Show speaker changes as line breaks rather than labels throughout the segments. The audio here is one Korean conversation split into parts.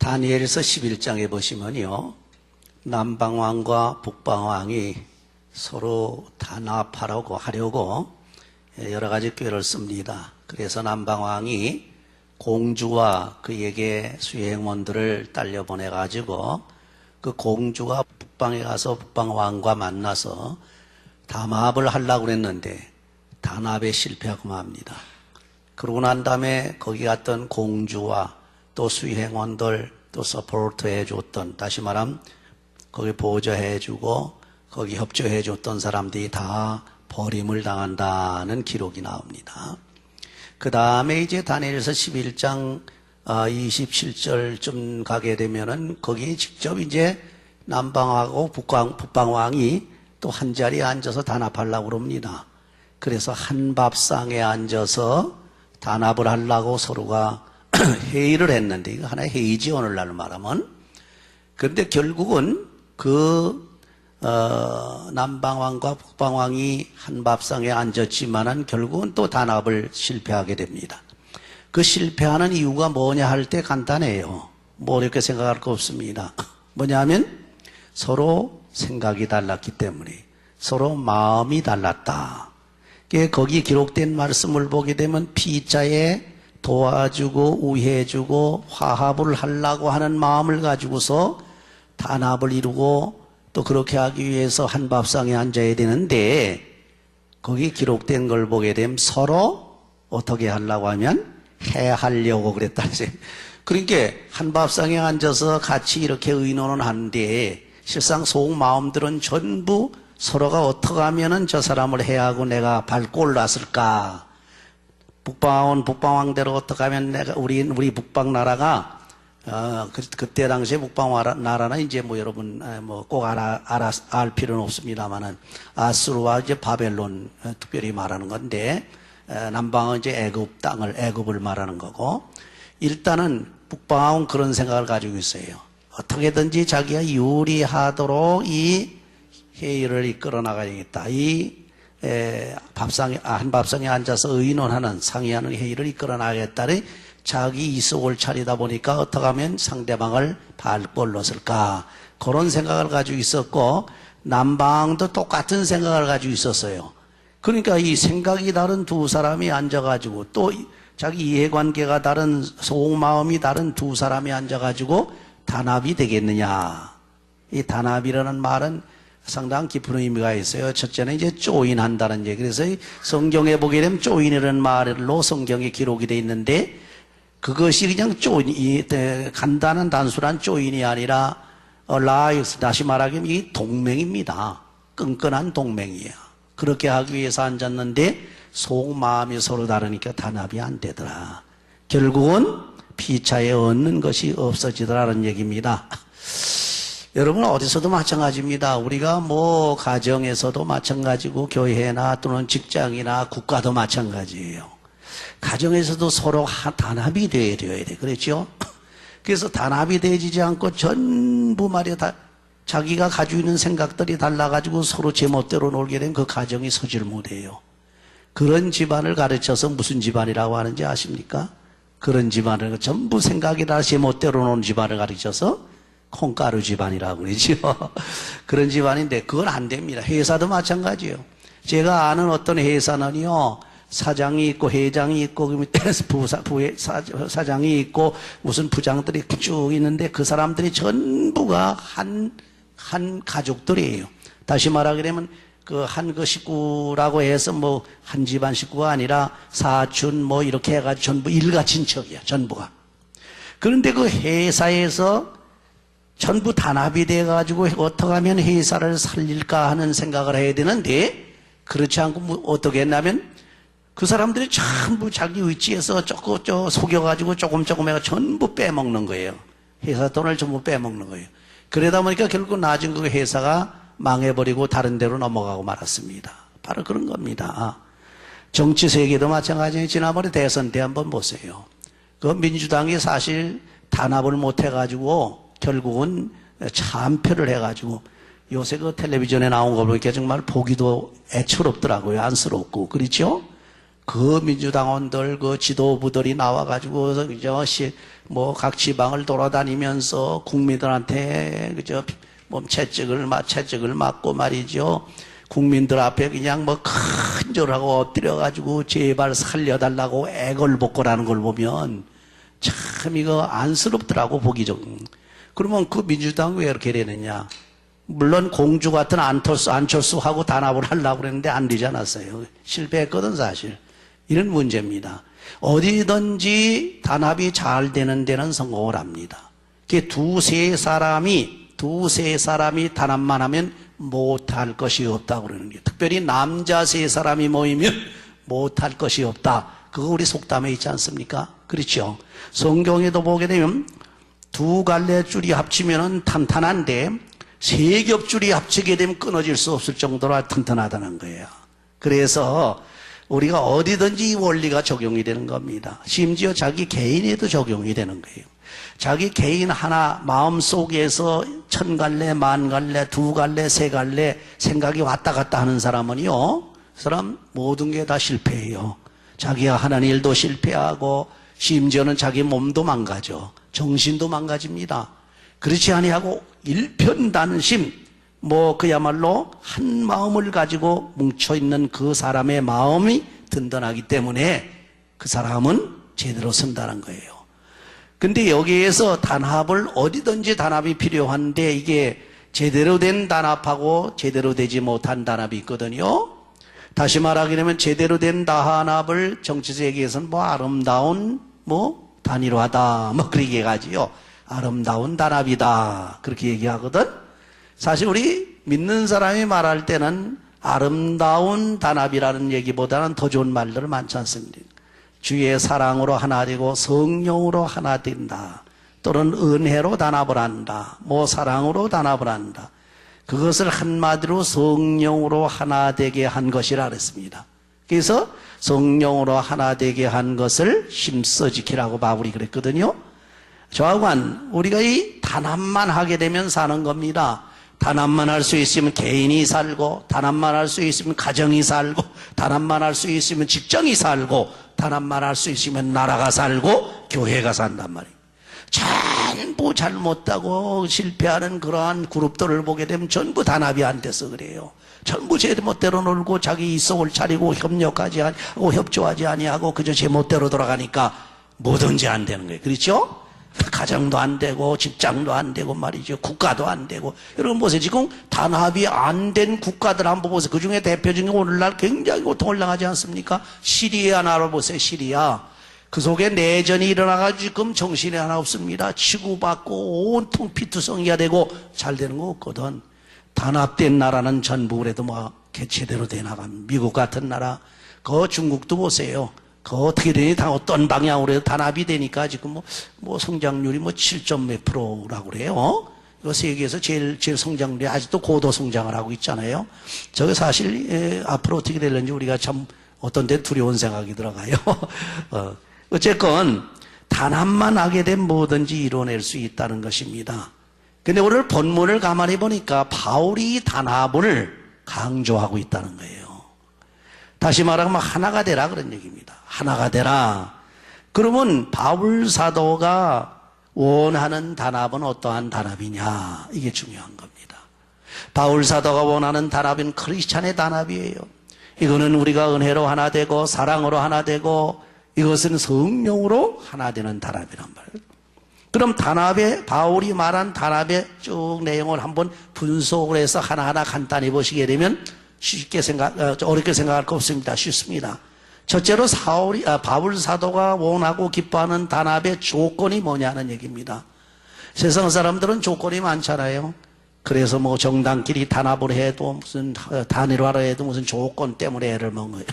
다니엘서 11장에 보시면요, 남방왕과 북방왕이 서로 하려고 여러 가지 꾀를 씁니다. 그래서 남방왕이 공주와 그에게 수행원들을 딸려보내가지고 그 공주가 북방에 가서 북방왕과 만나서 담합을 하려고 그랬는데 단합에 실패하고 맙니다. 그러고 난 다음에 거기 갔던 공주와 또 수행원들 또 서포트 해줬던, 다시 말하면 거기 보조해주고 거기 협조해줬던 사람들이 다 버림을 당한다는 기록이 나옵니다. 그 다음에 이제 다니엘서 11장 27절쯤 가게 되면은 거기 직접 이제 남방하고 북방왕이 또 한 자리에 앉아서 단합하려고 그럽니다. 그래서 한 밥상에 앉아서 단합을 하려고 서로가 회의를 했는데, 이거 하나의 회의지 오늘날 말하면. 그런데 결국은 남방왕과 북방왕이 한 밥상에 앉았지만은 결국은 또 단합을 실패하게 됩니다. 그 실패하는 이유가 뭐냐 할 때 간단해요. 뭐 어렵게 생각할 거 없습니다. 뭐냐 하면 서로 생각이 달랐기 때문에, 서로 마음이 달랐다. 거기 기록된 말씀을 보게 되면 피자에 도와주고 우애해주고 화합을 하려고 하는 마음을 가지고서 단합을 이루고 또 그렇게 하기 위해서 한 밥상에 앉아야 되는데, 거기 기록된 걸 보게 되면 서로 어떻게 하려고 하면 해하려고 그랬다. 그러니까 한 밥상에 앉아서 같이 이렇게 의논을 하는데 실상 속 마음들은 전부 서로가 어떻게 하면은 저 사람을 해하고 내가 밟고 올랐을까, 북방왕대로 어떻게 하면 우리 북방 나라가 그때 당시에 북방 나라는 이제 뭐 여러분 꼭 알 필요는 없습니다만은 아수르와 이제 바벨론 특별히 말하는 건데, 남방은 이제 애굽을 말하는 거고, 일단은 북방은 그런 생각을 가지고 있어요. 어떻게든지 자기가 유리하도록 이 회의를 이끌어 나가야겠다. 한 밥상에 앉아서 의논하는, 상의하는 회의를 이끌어 나가겠다니 자기 이속을 차리다 보니까 어떻게 하면 상대방을 밟고 올랐을까, 그런 생각을 가지고 있었고, 남방도 똑같은 생각을 가지고 있었어요. 그러니까 이 생각이 다른 두 사람이 앉아가지고 또 자기 이해관계가 다른, 속마음이 다른 두 사람이 앉아가지고 단합이 되겠느냐. 이 단합이라는 말은 상당히 깊은 의미가 있어요. 첫째는 이제 조인한다는 얘기. 그래서 성경에 보게 되면 조인이라는 말로 성경에 기록이 되어 있는데, 그것이 그냥 간단한 단순한 조인이 아니라 다시 말하면 이 동맹입니다. 끈끈한 동맹이에요. 그렇게 하기 위해서 앉았는데 속마음이 서로 다르니까 단합이 안 되더라. 결국은 피차에 얻는 것이 없어지더라는 얘기입니다. 여러분, 어디서도 마찬가지입니다. 우리가 뭐 가정에서도 마찬가지고 교회나 또는 직장이나 국가도 마찬가지예요. 가정에서도 서로 단합이 되어야 돼. 그렇죠? 그래서 단합이 되어지지 않고 전부 말이야 다 자기가 가지고 있는 생각들이 달라가지고 서로 제멋대로 놀게 되면 그 가정이 서질 못해요. 그런 집안을 가르쳐서 무슨 집안이라고 하는지 아십니까? 그런 집안을 전부 생각이 다 제멋대로 노는 집안을 가르쳐서 콩가루 집안이라고 그러죠. 그런 집안인데 그건 안 됩니다. 회사도 마찬가지예요. 제가 아는 어떤 회사는요, 사장이 있고 회장이 있고 그 밑에 사장이 있고 무슨 부장들이 쭉 있는데 그 사람들이 전부가 한 가족들이에요. 다시 말하게 되면 그 식구라고 해서 뭐 한 집안 식구가 아니라 사촌 뭐 이렇게 해가지고 전부 일가 친척이야, 전부가. 그런데 그 회사에서 전부 단합이 돼가지고 어떻게 하면 회사를 살릴까 하는 생각을 해야 되는데, 그렇지 않고 뭐 어떻게 했냐면 그 사람들이 전부 자기 위치에서 조금 속여가지고 조금 해가 전부 빼먹는 거예요. 회사 돈을 전부 빼먹는 거예요. 그러다 보니까 결국 나중 그 회사가 망해버리고 다른 데로 넘어가고 말았습니다. 바로 그런 겁니다. 정치 세계도 마찬가지예요. 지난번에 대선 때 한번 보세요. 그 민주당이 사실 단합을 못 해가지고 결국은 참패를 해가지고, 요새 그 텔레비전에 나온 거 보니까 정말 보기도 애처롭더라고요. 안쓰럽고. 그렇죠? 그 민주당원들, 그 지도부들이 나와가지고, 그저, 각 지방을 돌아다니면서 국민들한테, 그저, 채찍을 맞고 말이죠. 국민들 앞에 그냥 큰절하고 엎드려가지고 제발 살려달라고 애걸복걸하는 걸 보면 참 이거 안쓰럽더라고, 보기 좀. 그러면 그 민주당 왜 이렇게 되느냐? 물론 공주 같은 안철수하고 단합을 하려고 그랬는데 안 되지 않았어요. 실패했거든, 사실. 이런 문제입니다. 어디든지 단합이 잘 되는 데는 성공을 합니다. 두세 사람이 단합만 하면 못할 것이 없다고 그러는 게, 특별히 남자 세 사람이 모이면 못할 것이 없다. 그거 우리 속담에 있지 않습니까? 그렇죠. 성경에도 보게 되면 두 갈래 줄이 합치면 탄탄한데 세 겹줄이 합치게 되면 끊어질 수 없을 정도로 튼튼하다는 거예요. 그래서 우리가 어디든지 이 원리가 적용이 되는 겁니다. 심지어 자기 개인에도 적용이 되는 거예요. 자기 개인 하나 마음속에서 1000갈래, 10,000갈래, 2갈래, 3갈래 생각이 왔다 갔다 하는 사람은요, 그 사람 모든 게 다 실패해요. 자기가 하는 일도 실패하고 심지어는 자기 몸도 망가져, 정신도 망가집니다. 그렇지 아니하고 일편단심, 그야말로 한 마음을 가지고 뭉쳐있는 그 사람의 마음이 든든하기 때문에 그 사람은 제대로 선다는 거예요. 근데 여기에서 단합을, 어디든지 단합이 필요한데 이게 제대로 된 단합하고 제대로 되지 못한 단합이 있거든요. 다시 말하게 되면 제대로 된 단합을 정치적 얘기에서는 아름다운 단일화다 그렇게 얘기하지요. 아름다운 단합이다 그렇게 얘기하거든. 사실 우리 믿는 사람이 말할 때는 아름다운 단합이라는 얘기보다는 더 좋은 말들을 많지 않습니다. 주의 사랑으로 하나 되고 성령으로 하나 된다. 또는 은혜로 단합을 한다. 사랑으로 단합을 한다. 그것을 한마디로 성령으로 하나 되게 한 것이라 그랬습니다. 그래서 성령으로 하나 되게 한 것을 힘써 지키라고 바울이 그랬거든요. 조합관, 우리가 이 단합만 하게 되면 사는 겁니다. 단합만 할 수 있으면 개인이 살고, 단합만 할 수 있으면 가정이 살고, 단합만 할 수 있으면 직장이 살고, 단합만 할 수 있으면 나라가 살고 교회가 산단 말이에요. 전부 잘못하고 실패하는 그러한 그룹들을 보게 되면 전부 단합이 안 돼서 그래요. 전부 제 멋대로 놀고 자기 이성을 차리고 협력하지 아니하고 협조하지 아니하고 그저 제 멋대로 돌아가니까 뭐든지 안 되는 거예요. 그렇죠? 가정도 안 되고 직장도 안 되고 말이죠. 국가도 안 되고. 여러분 보세요. 지금 단합이 안 된 국가들 한번 보세요. 그중에 대표적인 게 오늘날 굉장히 고통을 당하지 않습니까? 시리아 나라를 보세요. 시리아. 그 속에 내전이 일어나가지고 지금 정신이 하나 없습니다. 치고받고 온통 피투성이가 되고 잘 되는 거 없거든. 단합된 나라는 전부 그래도 제대로 돼 나간 미국 같은 나라. 그 중국도 보세요. 그 어떻게 되니 다 어떤 방향으로 해도 단합이 되니까 지금 성장률이 7점 몇 프로라고 그래요. 이거 세계에서 제일 성장률이 아직도 고도 성장을 하고 있잖아요. 저게 사실 앞으로 어떻게 될는지 우리가 참 어떤 데 두려운 생각이 들어가요. 어쨌건 단합만 하게 되면 뭐든지 이뤄낼 수 있다는 것입니다. 근데 오늘 본문을 가만히 보니까 바울이 단합을 강조하고 있다는 거예요. 다시 말하면 하나가 되라 그런 얘기입니다. 하나가 되라. 그러면 바울 사도가 원하는 단합은 어떠한 단합이냐, 이게 중요한 겁니다. 바울 사도가 원하는 단합은 크리스찬의 단합이에요. 이거는 우리가 은혜로 하나 되고 사랑으로 하나 되고 이것은 성령으로 하나 되는 단합이란 말이에요. 그럼 바울이 말한 단합의 쭉 내용을 한번 분석을 해서 하나하나 간단히 보시게 되면 어렵게 생각할 거 없습니다. 쉽습니다. 첫째로 바울 사도가 원하고 기뻐하는 단합의 조건이 뭐냐는 얘기입니다. 세상 사람들은 조건이 많잖아요. 그래서 정당끼리 단합을 해도 무슨 단일화를 해도 무슨 조건 때문에 애를 먹는 거예요.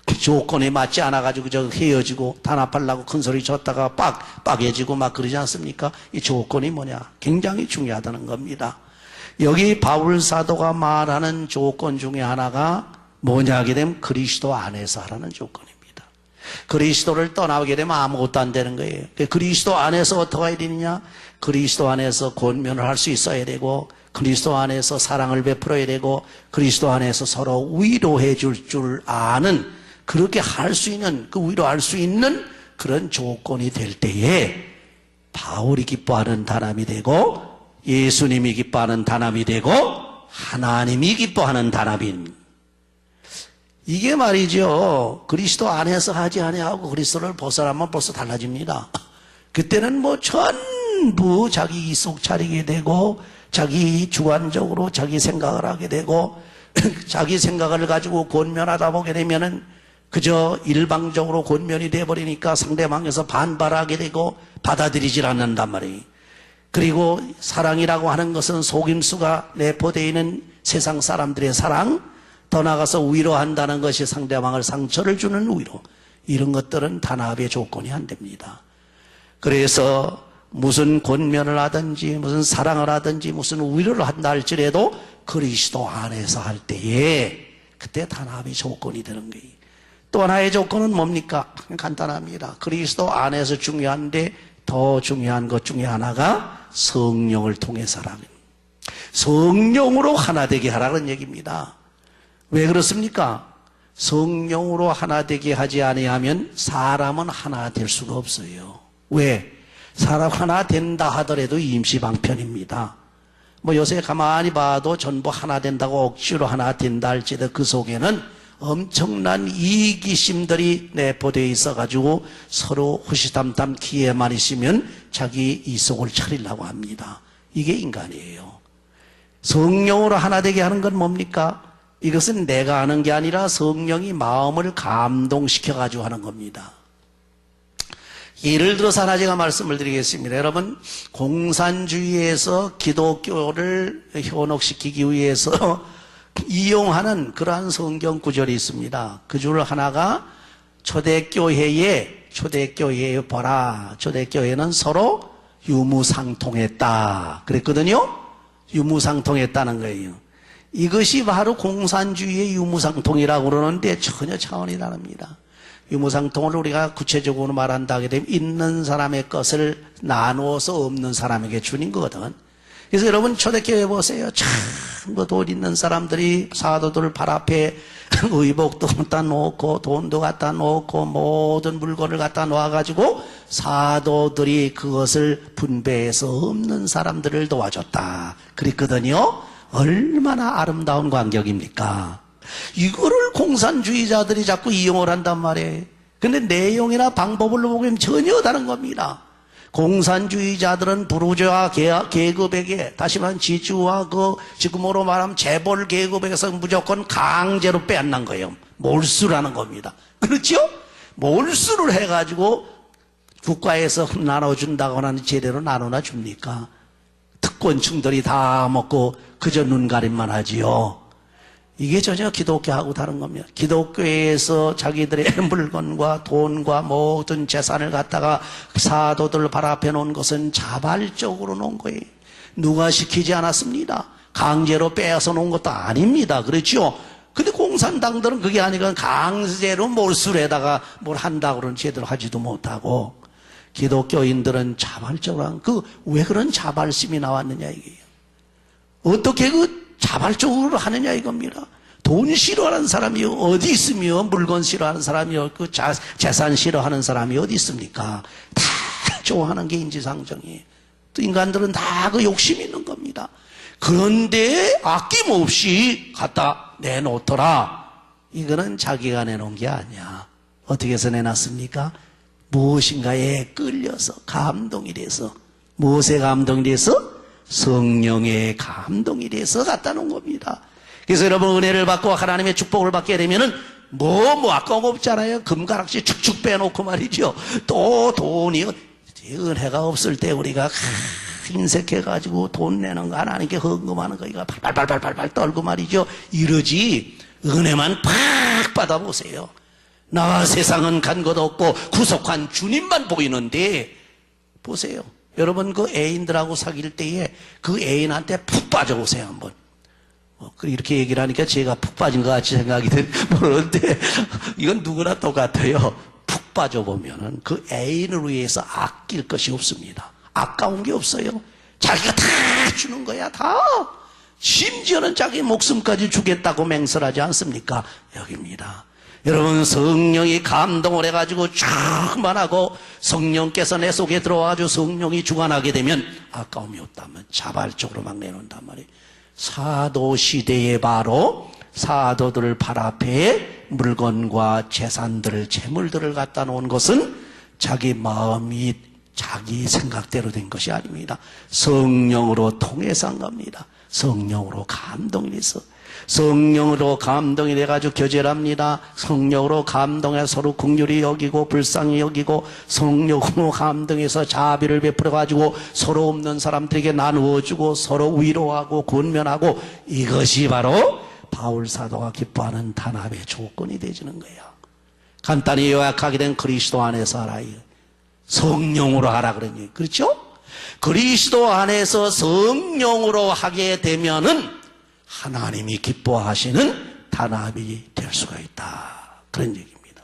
그 조건에 맞지 않아가지고 헤어지고 단합하려고 큰 소리 쳤다가 빡해지고 그러지 않습니까? 이 조건이 뭐냐? 굉장히 중요하다는 겁니다. 여기 바울 사도가 말하는 조건 중에 하나가 뭐냐 하게 되면 그리스도 안에서 하라는 조건입니다. 그리스도를 떠나게 되면 아무것도 안 되는 거예요. 그리스도 안에서 어떻게 해야 되느냐? 그리스도 안에서 권면을 할 수 있어야 되고, 그리스도 안에서 사랑을 베풀어야 되고, 그리스도 안에서 서로 위로해 줄 아는 그렇게 할 수 있는, 그 위로할 수 있는 그런 조건이 될 때에 바울이 기뻐하는 단합이 되고 예수님이 기뻐하는 단합이 되고 하나님이 기뻐하는 단합인, 이게 말이죠. 그리스도 안에서 하지 아니하고 그리스도를 벗어나면 벌써 달라집니다. 그때는 뭐 전부 자기 속 차리게 되고 자기 주관적으로 자기 생각을 하게 되고 자기 생각을 가지고 권면하다 보게 되면은 그저 일방적으로 권면이 돼버리니까 상대방에서 반발하게 되고 받아들이질 않는단 말이에요. 그리고 사랑이라고 하는 것은 속임수가 내포되어 있는 세상 사람들의 사랑, 더 나아가서 위로한다는 것이 상대방을 상처를 주는 위로, 이런 것들은 단합의 조건이 안 됩니다. 그래서 무슨 권면을 하든지 무슨 사랑을 하든지 무슨 위로를 한다 할지라도 그리스도 안에서 할 때에 그때 단합의 조건이 되는 거예요. 또 하나의 조건은 뭡니까? 간단합니다. 그리스도 안에서 중요한데 더 중요한 것 중에 하나가 성령을 통해서라는, 성령으로 하나 되게 하라는 얘기입니다. 왜 그렇습니까? 성령으로 하나 되게 하지 아니하면 사람은 하나 될 수가 없어요. 왜? 사람 하나 된다 하더라도 임시방편입니다. 뭐 요새 가만히 봐도 전부 하나 된다고 억지로 하나 된다 할지라도 그 속에는 엄청난 이기심들이 내포되어 있어가지고 서로 후시담담 기회만 있으면 자기 이속을 차리려고 합니다. 이게 인간이에요. 성령으로 하나 되게 하는 건 뭡니까? 이것은 내가 하는 게 아니라 성령이 마음을 감동시켜가지고 하는 겁니다. 예를 들어서 하나 제가 말씀을 드리겠습니다. 여러분, 공산주의에서 기독교를 현혹시키기 위해서 이용하는 그러한 성경 구절이 있습니다. 그 줄 하나가 초대교회에 보라. 초대교회는 서로 유무상통했다. 그랬거든요. 유무상통했다는 거예요. 이것이 바로 공산주의의 유무상통이라고 그러는데 전혀 차원이 다릅니다. 유무상통을 우리가 구체적으로 말한다 하게 되면 있는 사람의 것을 나누어서 없는 사람에게 주는 거거든. 그래서 여러분 초대교회 보세요. 참 그 돈 있는 사람들이 사도들 발 앞에 의복도 갖다 놓고 돈도 갖다 놓고 모든 물건을 갖다 놓아가지고 사도들이 그것을 분배해서 없는 사람들을 도와줬다. 그랬거든요. 얼마나 아름다운 광경입니까? 이거를 공산주의자들이 자꾸 이용을 한단 말이에요. 근데 내용이나 방법을 보면 전혀 다른 겁니다. 공산주의자들은 부르주아 계급에게, 다시 말하면 지주와 지금으로 말하면 재벌 계급에게서 무조건 강제로 빼앗는 거예요. 몰수라는 겁니다. 그렇죠? 몰수를 해가지고 국가에서 나눠준다거나 하는 제대로 나눠나 줍니까? 특권층들이 다 먹고 그저 눈가림만 하지요. 이게 전혀 기독교하고 다른 겁니다. 기독교에서 자기들의 물건과 돈과 모든 재산을 갖다가 사도들 발 앞에 놓은 것은 자발적으로 놓은 거예요. 누가 시키지 않았습니다. 강제로 빼앗아 놓은 것도 아닙니다. 그렇죠? 근데 공산당들은 그게 아니라 강제로 몰수를 해다가 뭘 한다고 그러는 제대로 하지도 못하고, 기독교인들은 자발적으로 한, 왜 그런 자발심이 나왔느냐 이게요. 어떻게 자발적으로 하느냐 이겁니다. 돈 싫어하는 사람이 어디 있으며, 물건 싫어하는 사람이, 재산 싫어하는 사람이 어디 있습니까? 다 좋아하는 게 인지상정이에요. 또 인간들은 다 그 욕심이 있는 겁니다. 그런데 아낌없이 갖다 내놓더라. 이거는 자기가 내놓은 게 아니야. 어떻게 해서 내놨습니까? 무엇인가에 끌려서, 감동이 돼서. 무엇에 감동이 돼서? 성령의 감동이 돼서 갖다 놓은 겁니다. 그래서 여러분 은혜를 받고 하나님의 축복을 받게 되면은 아까운 거 없잖아요. 금가락지 축축 빼놓고 말이죠. 또 돈이, 은혜가 없을 때 우리가 인색해가지고 돈 내는 거 하나님께 헌금하는 거 이거 발발발발발 떨고 말이죠. 이러지, 은혜만 팍 받아보세요. 나와 세상은 간 것 없고 구속한 주님만 보이는데, 보세요. 여러분 그 애인들하고 사귈 때에 그 애인한테 푹 빠져보세요 한번. 이렇게 얘기를 하니까 제가 푹 빠진 것 같이 생각이 모르는데 이건 누구나 똑같아요. 푹 빠져보면은 그 애인을 위해서 아낄 것이 없습니다. 아까운 게 없어요. 자기가 다 주는 거야, 다. 심지어는 자기 목숨까지 주겠다고 맹설하지 않습니까? 여기입니다. 여러분, 성령이 감동을 해가지고 충만하고 성령께서 내 속에 들어와가지고 성령이 주관하게 되면 아까움이 없다면 자발적으로 막 내놓는단 말이에요. 사도 시대에 바로 사도들 발 앞에 물건과 재산들을, 재물들을 갖다 놓은 것은 자기 마음이 자기 생각대로 된 것이 아닙니다. 성령으로 통해서 한 겁니다. 성령으로 감동이 돼서, 성령으로 감동이 돼가지고 교제합니다. 성령으로 감동해 서로 긍휼히 여기고 불쌍히 여기고, 성령으로 감동해서 자비를 베풀어가지고 서로 없는 사람들에게 나누어주고 서로 위로하고 권면하고, 이것이 바로 바울 사도가 기뻐하는 단합의 조건이 되지는 거예요. 간단히 요약하게 된 그리스도 안에서 하라. 성령으로 하라 그러니, 그렇죠? 그리스도 안에서 성령으로 하게 되면은 하나님이 기뻐하시는 단합이 될 수가 있다, 그런 얘기입니다.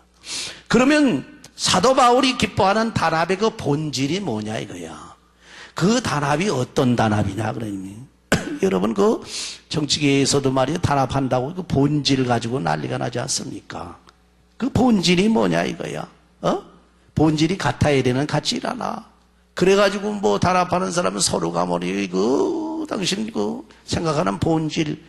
그러면 사도 바울이 기뻐하는 단합의 그 본질이 뭐냐 이거야. 그 단합이 어떤 단합이냐 그러니, 여러분 그 정치계에서도 말이에요, 단합한다고 그 본질 가지고 난리가 나지 않습니까? 그 본질이 뭐냐 이거야. 본질이 같아야 되는 같이 일하나. 그래가지고 뭐 단합하는 사람은 서로가 당신 생각하는 본질,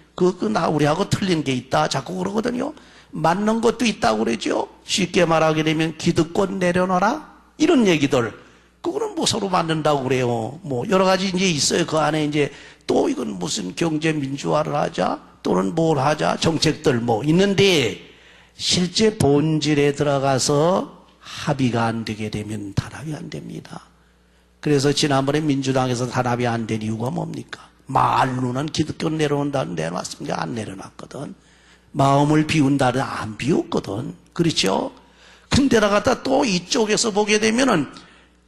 나 우리하고 틀린 게 있다 자꾸 그러거든요. 맞는 것도 있다고 그러죠. 쉽게 말하게 되면 기득권 내려놔라 이런 얘기들, 그거는 뭐 서로 맞는다고 그래요. 뭐 여러 가지 이제 있어요. 그 안에 이제 또 이건 무슨 경제 민주화를 하자 또는 뭘 하자 정책들 뭐 있는데, 실제 본질에 들어가서 합의가 안 되게 되면 단합이 안 됩니다. 그래서 지난번에 민주당에서 단합이 안 된 이유가 뭡니까? 말로는 기득권 내려온다는 내려놨습니다. 안 내려놨거든. 마음을 비운다는 안 비웠거든. 그렇죠? 근데다 갖다 또 이쪽에서 보게 되면은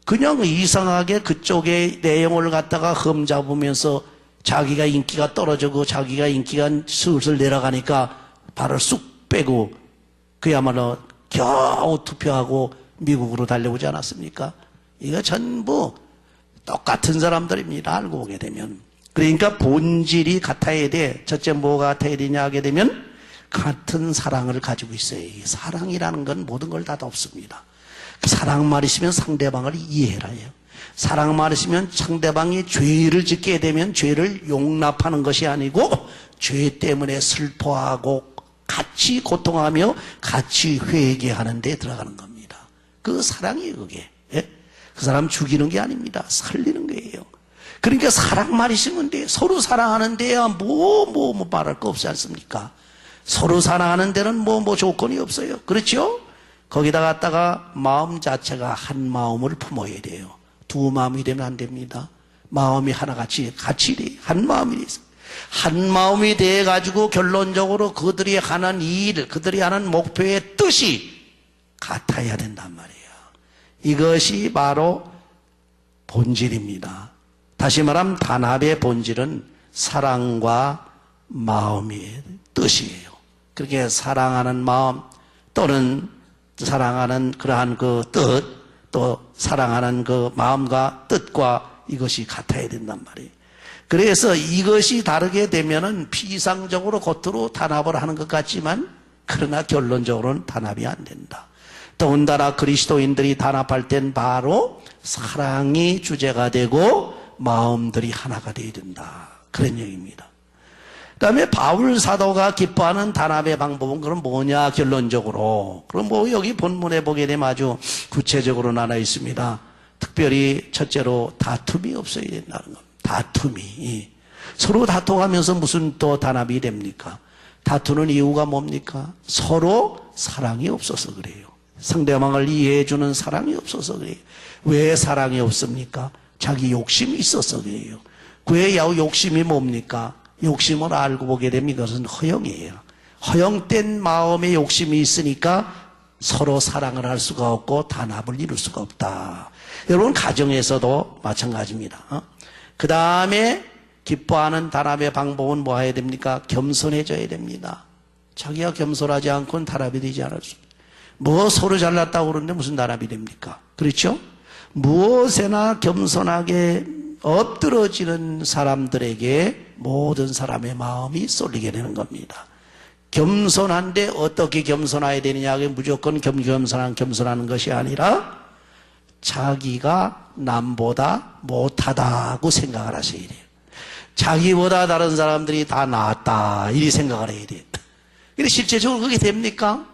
그냥 이상하게 그쪽의 내용을 갖다가 흠잡으면서 자기가 인기가 떨어지고 자기가 인기가 슬슬 내려가니까 발을 쑥 빼고 그야말로 겨우 투표하고 미국으로 달려오지 않았습니까? 이거 전부 똑같은 사람들입니다. 알고 보게 되면. 그러니까 본질이 같아야 돼. 첫째 뭐가 같아야 되냐 하게 되면 같은 사랑을 가지고 있어요. 이 사랑이라는 건 모든 걸 다 덮습니다. 사랑만 있으면 상대방을 이해해라 해요. 사랑만 있으면 상대방이 죄를 짓게 되면 죄를 용납하는 것이 아니고 죄 때문에 슬퍼하고 같이 고통하며 같이 회개하는 데 들어가는 겁니다. 그 사랑이에요, 그게. 예? 그 사람 죽이는 게 아닙니다. 살리는 거예요. 그러니까 사랑만 있으면 돼. 서로 사랑하는 데야 뭐 말할 거 없지 않습니까? 서로 사랑하는 데는 뭐 조건이 없어요. 그렇죠? 거기다 갖다가 마음 자체가 한 마음을 품어야 돼요. 두 마음이 되면 안 됩니다. 마음이 하나같이 돼요. 한 마음이 돼서. 한 마음이 돼가지고 결론적으로 그들이 하는 일, 그들이 하는 목표의 뜻이 같아야 된단 말이에요. 이것이 바로 본질입니다. 다시 말하면 단합의 본질은 사랑과 마음의 뜻이에요. 그렇게 사랑하는 마음 또는 사랑하는 그러한 그 뜻, 또 사랑하는 그 마음과 뜻과 이것이 같아야 된단 말이에요. 그래서 이것이 다르게 되면은 피상적으로 겉으로 단합을 하는 것 같지만, 그러나 결론적으로는 단합이 안 된다. 더군다나 그리스도인들이 단합할 땐 바로 사랑이 주제가 되고 마음들이 하나가 되어야 된다, 그런 얘기입니다. 그 다음에 바울 사도가 기뻐하는 단합의 방법은 그럼 뭐냐 결론적으로, 그럼 뭐 여기 본문에 보게 되면 아주 구체적으로 나눠 있습니다. 특별히 첫째로 다툼이 없어야 된다는 겁니다. 다툼이. 서로 다퉈가면서 무슨 또 단합이 됩니까? 다투는 이유가 뭡니까? 서로 사랑이 없어서 그래요. 상대방을 이해해주는 사랑이 없어서 그래요. 왜 사랑이 없습니까? 자기 욕심이 있어서 그래요. 그의 욕심이 뭡니까? 욕심을 알고 보게 되면 이것은 허영이에요. 허영된 마음의 욕심이 있으니까 서로 사랑을 할 수가 없고 단합을 이룰 수가 없다. 여러분 가정에서도 마찬가지입니다. 그 다음에 기뻐하는 단합의 방법은 뭐 해야 됩니까? 겸손해져야 됩니다. 자기가 겸손하지 않고는 단합이 되지 않을 수. 뭐 서로 잘났다고 그러는데 무슨 단합이 됩니까? 그렇죠? 무엇에나 겸손하게 엎드러지는 사람들에게 모든 사람의 마음이 쏠리게 되는 겁니다. 겸손한데 어떻게 겸손해야 되느냐? 무조건 겸손하는 것이 아니라 자기가 남보다 못하다고 생각을 하셔야 돼요. 자기보다 다른 사람들이 다 낫다 이 생각을 해야 돼요. 근데 실제적으로 그게 됩니까?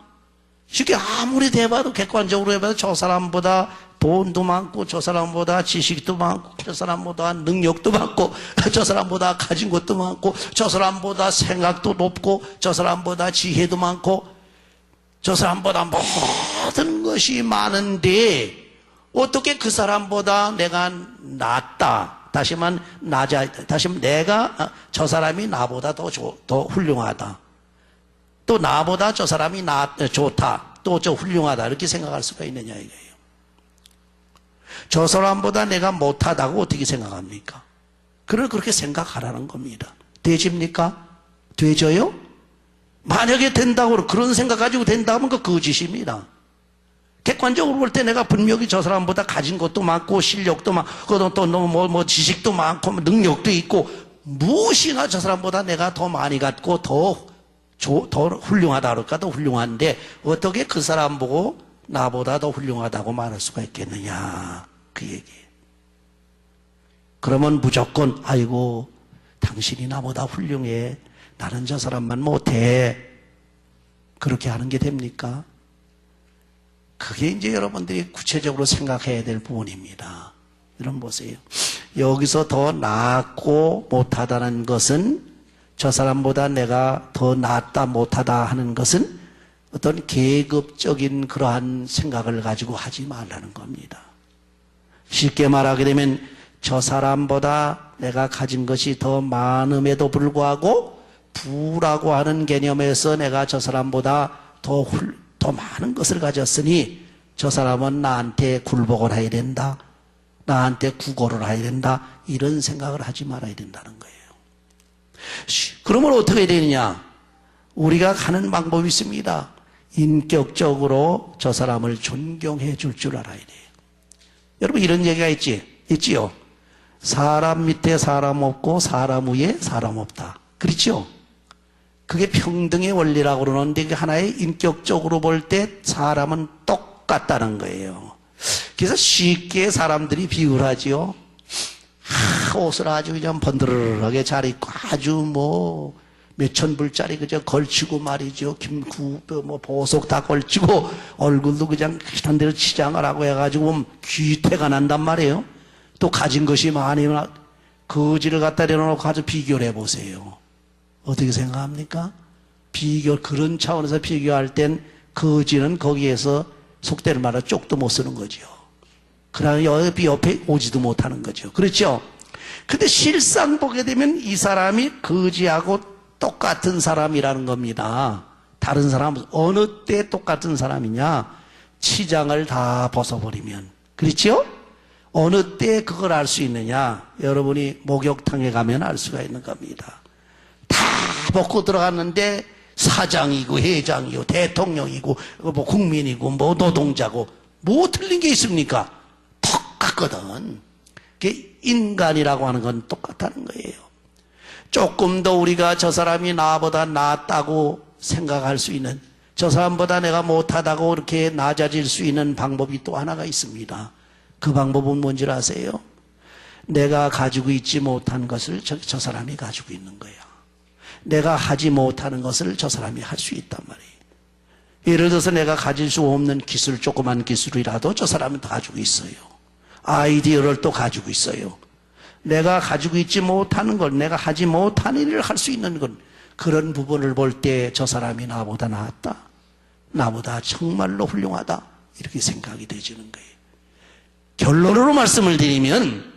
쉽게 아무리 대봐도 객관적으로 해봐도 저 사람보다 돈도 많고 저 사람보다 지식도 많고 저 사람보다 능력도 많고 저 사람보다 가진 것도 많고 저 사람보다 생각도 높고 저 사람보다 지혜도 많고 저 사람보다 모든 것이 많은데 어떻게 그 사람보다 내가 낫다 다시 말하면 내가 저 사람이 나보다 더 훌륭하다 또 나보다 저 사람이 좋다 또 저 훌륭하다 이렇게 생각할 수가 있느냐 이거예요. 저 사람보다 내가 못하다고 어떻게 생각합니까? 그렇게 생각하라는 겁니다. 되집니까? 되져요? 만약에 된다고 그런 생각 가지고 된다면 그 거짓입니다. 객관적으로 볼 때 내가 분명히 저 사람보다 가진 것도 많고 실력도 많고 또 지식도 많고 능력도 있고 무엇이나 저 사람보다 내가 더 많이 갖고 더 훌륭하다 그럴까 더 훌륭한데 어떻게 그 사람 보고 나보다 더 훌륭하다고 말할 수가 있겠느냐 그 얘기예요. 그러면 무조건 아이고 당신이 나보다 훌륭해 나는 저 사람만 못해 그렇게 하는 게 됩니까? 그게 이제 여러분들이 구체적으로 생각해야 될 부분입니다. 여러분 보세요. 여기서 더 낫고 못하다는 것은 저 사람보다 내가 더 낫다 못하다 하는 것은 어떤 계급적인 그러한 생각을 가지고 하지 말라는 겁니다. 쉽게 말하게 되면 저 사람보다 내가 가진 것이 더 많음에도 불구하고 부라고 하는 개념에서 내가 저 사람보다 더 많은 것을 가졌으니 저 사람은 나한테 굴복을 해야 된다. 나한테 구걸을 해야 된다. 이런 생각을 하지 말아야 된다는 거예요. 그러면 어떻게 해야 되느냐? 우리가 가는 방법이 있습니다. 인격적으로 저 사람을 존경해 줄 줄 알아야 돼요. 여러분 이런 얘기가 있지요? 사람 밑에 사람 없고 사람 위에 사람 없다. 그렇죠? 그게 평등의 원리라고 그러는데 그게 하나의 인격적으로 볼 때 사람은 똑같다는 거예요. 그래서 쉽게 사람들이 비유를 하지요. 옷을 아주 그냥 번드르르하게 잘 입고 아주 몇천 불짜리 그저 걸치고 말이죠. 보석 다 걸치고 얼굴도 그냥 한 대로 치장을 하고 해가지고 귀태가 난단 말이에요. 또 가진 것이 많으면 거지를 갖다 내려놓고 아주 비교를 해보세요. 어떻게 생각합니까? 그런 차원에서 비교할 땐 거지는 거기에서 속대를 말하 쪽도 못 쓰는 거죠. 그러나 옆에 오지도 못하는 거죠. 그렇죠? 근데 실상 보게 되면 이 사람이 거지하고 똑같은 사람이라는 겁니다. 다른 사람은 어느 때 똑같은 사람이냐? 치장을 다 벗어버리면. 그렇죠? 어느 때 그걸 알 수 있느냐? 여러분이 목욕탕에 가면 알 수가 있는 겁니다. 다 벗고 들어갔는데 사장이고 회장이고 대통령이고 국민이고 노동자고 뭐 틀린 게 있습니까? 똑같거든. 인간이라고 하는 건 똑같다는 거예요. 조금 더 우리가 저 사람이 나보다 낫다고 생각할 수 있는 저 사람보다 내가 못하다고 이렇게 낮아질 수 있는 방법이 또 하나가 있습니다. 그 방법은 뭔지 아세요? 내가 가지고 있지 못한 것을 저 사람이 가지고 있는 거예요. 내가 하지 못하는 것을 저 사람이 할 수 있단 말이에요. 예를 들어서 내가 가질 수 없는 기술, 조그만 기술이라도 저 사람은 다 가지고 있어요. 아이디어를 또 가지고 있어요. 내가 가지고 있지 못하는 걸, 내가 하지 못한 일을 할 수 있는 건 그런 부분을 볼 때 저 사람이 나보다 낫다. 나보다 정말로 훌륭하다. 이렇게 생각이 되지는 거예요. 결론으로 말씀을 드리면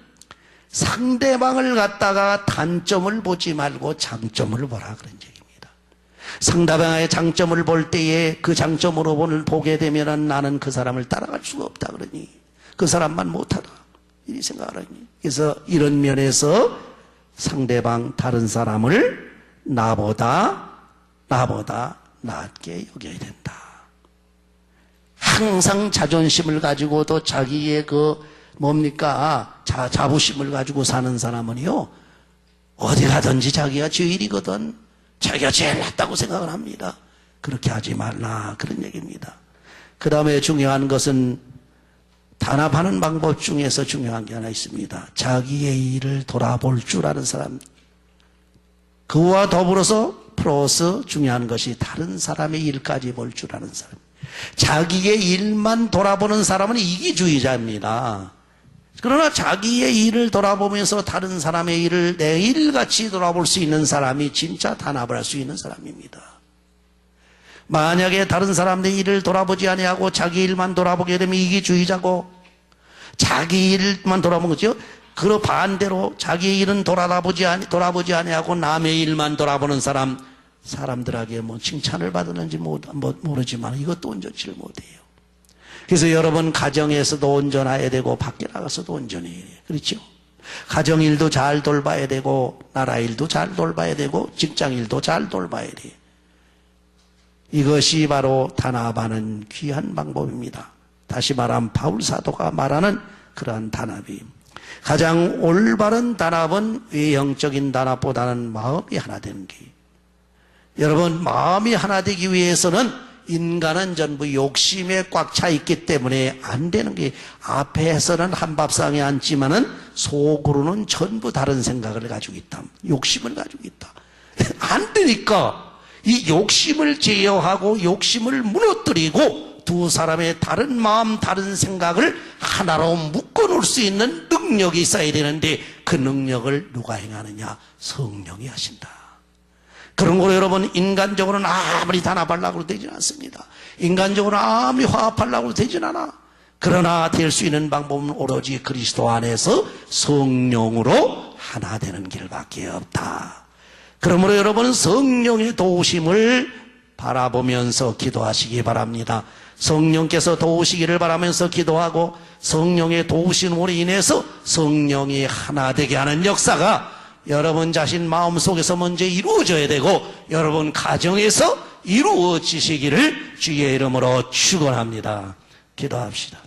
상대방을 갖다가 단점을 보지 말고 장점을 보라 그런 얘기입니다. 상대방의 장점을 볼 때에 그 장점으로 보게 되면 나는 그 사람을 따라갈 수가 없다 그러니 그 사람만 못하다 이 생각을 하니 그래서 이런 면에서 상대방 다른 사람을 나보다 낫게 여겨야 된다. 항상 자존심을 가지고도 자기의 자부심을 가지고 사는 사람은요 어디 가든지 자기가 제일이거든. 자기가 제일 낫다고 생각을 합니다. 그렇게 하지 말라, 그런 얘기입니다. 그 다음에 중요한 것은 단합하는 방법 중에서 중요한 게 하나 있습니다. 자기의 일을 돌아볼 줄 아는 사람. 그와 더불어서 플러스 중요한 것이 다른 사람의 일까지 볼 줄 아는 사람. 자기의 일만 돌아보는 사람은 이기주의자입니다. 그러나 자기의 일을 돌아보면서 다른 사람의 일을 내 일같이 돌아볼 수 있는 사람이 진짜 단합을 할 수 있는 사람입니다. 만약에 다른 사람의 일을 돌아보지 아니하고 자기 일만 돌아보게 되면 이기주의자고, 자기 일만 돌아보는 거죠. 그 반대로 자기 일은 돌아보지 아니하고 남의 일만 돌아보는 사람들에게 뭐 칭찬을 받았는지 모르지만 이것도 온전치를 못해요. 그래서 여러분 가정에서도 온전해야 되고 밖에 나가서도 온전해야 돼요. 그렇죠? 가정일도 잘 돌봐야 되고 나라 일도 잘 돌봐야 되고 직장 일도 잘 돌봐야 돼요. 이것이 바로 단합하는 귀한 방법입니다. 다시 말하면 바울 사도가 말하는 그러한 단합이, 가장 올바른 단합은 외형적인 단합보다는 마음이 하나 되는 게, 여러분 마음이 하나 되기 위해서는 인간은 전부 욕심에 꽉 차 있기 때문에 안 되는 게, 앞에서는 한밥상에 앉지만은 속으로는 전부 다른 생각을 가지고 있다. 욕심을 가지고 있다. 안 되니까 이 욕심을 제어하고 욕심을 무너뜨리고 두 사람의 다른 마음, 다른 생각을 하나로 묶어놓을 수 있는 능력이 있어야 되는데 그 능력을 누가 행하느냐? 성령이 하신다. 그런 거로 여러분 인간적으로는 아무리 단합하려고 되지는 않습니다. 인간적으로 아무리 화합하려고 되진 않아. 그러나 될 수 있는 방법은 오로지 그리스도 안에서 성령으로 하나 되는 길밖에 없다. 그러므로 여러분은 성령의 도우심을 바라보면서 기도하시기 바랍니다. 성령께서 도우시기를 바라면서 기도하고 성령의 도우심으로 인해서 성령이 하나 되게 하는 역사가 여러분 자신 마음속에서 먼저 이루어져야 되고 여러분 가정에서 이루어지시기를 주의 이름으로 축원합니다. 기도합시다.